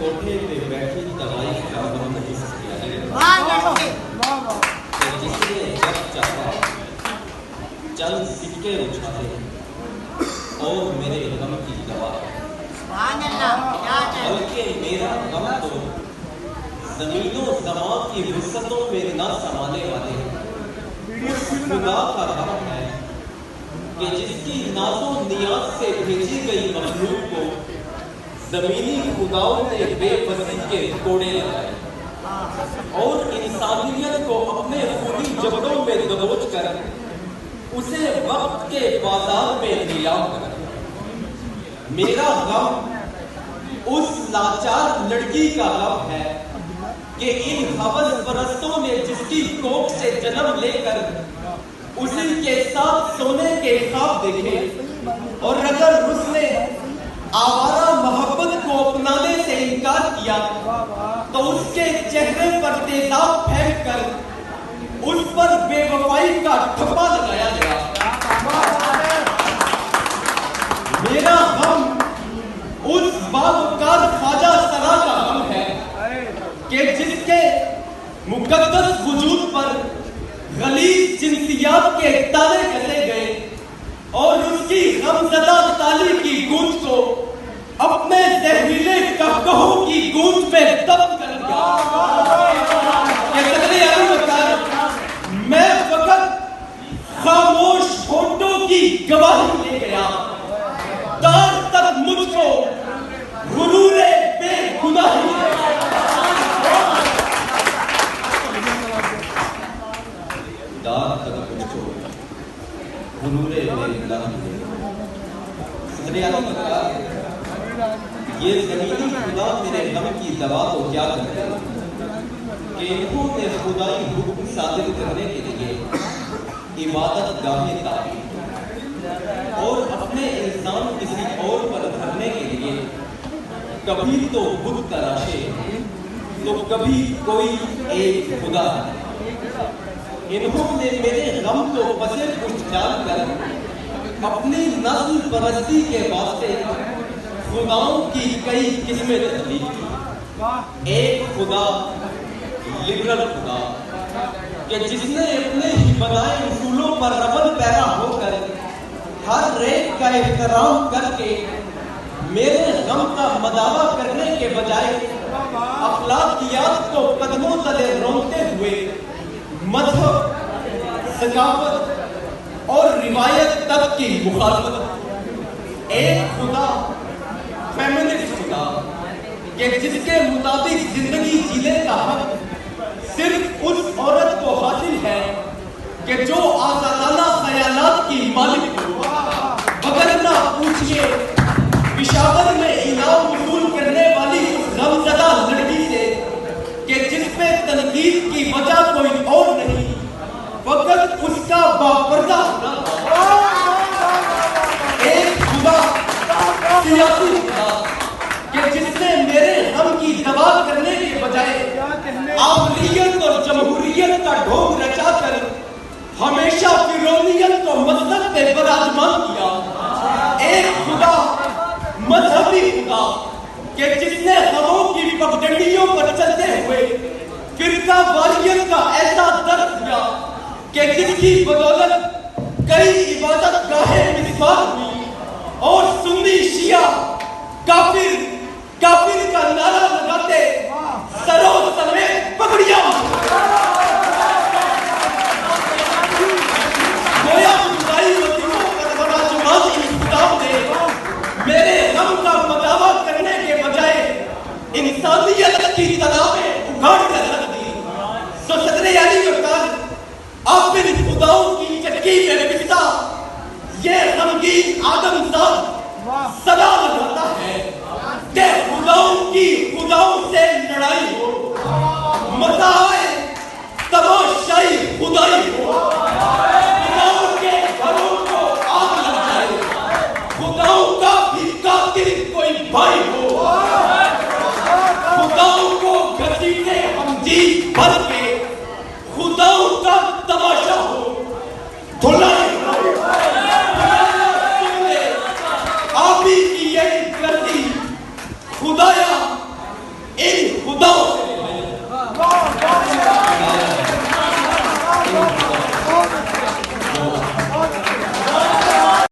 कोठे पे बैठी दवाई का गम नहीं किया है, जिसने जब चाहा चंद सिक्के उछाले और मेरे गम की दवा, बल्कि मेरा गम तो जमीनों समा की वुसअतों में न समाने वाले खुदा का गम है कि जिसकी नाज़ो नियाज से भेजी गई मखलूक को जमीनी खुदाओं ने बेबसी के कोड़े लगाए और इंसानियत को अपने खूनी जबड़ों में दबोच कर उसे वक्त के बाजार में नीलाम कर। मेरा गम उस लाचार लड़की का गम है कि इन हवस परस्तों ने जिसकी कोख से जन्म लेकर उसी के साथ सोने के ख्वाब देखे और अगर उसने आवारा मोहब्बत को अपनाने से इनकार किया तो उसके चेहरे पर तेजाब फेंक कर उस पर बेवफाई का ठप्पा लगाया गया। मेरा गम उस बावकार ख्वाजा सरा का गम है कि जिसके मुकद्दस वजूद पर गलीज जिन्सियात के ताले कसे गए और उसकी गमज़दा ताली की गूंज को अपने जहरीले कहकहों की गूंज में दब कर दिया। मैं फकत खामोश होठों की गवाही ले गया, दार तक मुझको गुरूरे बेगुनाही ये ज़मीनी खुदा मेरे गम की दवा को क्या करते हैं कि इन्होंने खुदाई हुक्म साबित करने के लिए इबादत गाहें ताकी और अपने इंसान किसी और पर धरने के लिए कभी तो बुत तराशे तो कभी कोई एक खुदा। इन्होंने मेरे गम को पसे पुष्ट डालकर अपनी नस्ल परस्ती के वास्ते खुदाओं की कई किस्में तस्लीम की। एक खुदा लिबरल खुदा कि जिसने अपने ही बनाए उसूलों पर अमल पैरा होकर हर रेत का एहतराम करके मेरे गम का मदावा करने के बजाय अखलाकियात को कदमों तले रोकते हुए मजहब, सकाफत और रिवायत तक की मुखालफत। एक खुदा फेमिनिस्ट खुदा कि जिसके मुताबिक जिंदगी जीने का हक सिर्फ उस औरत को हासिल है कि जो आजादाना ख्यालात की मालिक हो। वगरना पूछिए पिशावर में इनाम वसूल करने वाली उस गमज़दा लड़की से कि जिस पे तनकीद की वजह कोई और नहीं फकत उसका बापर्दा होना। एक खुदा सियासी खुदा कि जिसने मेरे गम की दवा करने के बजाय आमलियत और जमहूरियत का ढोंग रचाकर हमेशा फिरौनियत को मसनद पे बराजमान किया। एक खुदा मजहबी खुदा कि जिसने गमों की पगडंडियों पर चलते हुए फिरका वारियत का ऐसा दर्द दिया कि जिसकी बदौलत कई इबादत गाहें मिसमार हुई और सुन्नी शिया काफिर काफिर का नारा लगाते सरों समेत पगड़ियां गोया बुराई वजीफों पर बराजमान इन खुदाओं ने मेरे गम का मदावा करने के बजाय इंसानियत की तालाबें उगाड़ कर रख दी। तो सदर यानी वकार आप इन खुदाओं की चक्की में पिसता ये गमगीन आदमजाद सदा लगाता है कि खुदाओं से लड़ाई हो, मजा आए तमाशाई खुदाई हो, खुदाओं के घरों को आग लग जाए, खुदाओं का भी कातिल कोई भाई हो, खुदाओं को घसीटे हम जी भर के, खुदाओं का तमाशा हो, धुलाई आप ही की यही गलती खुदाया ان خداؤں سے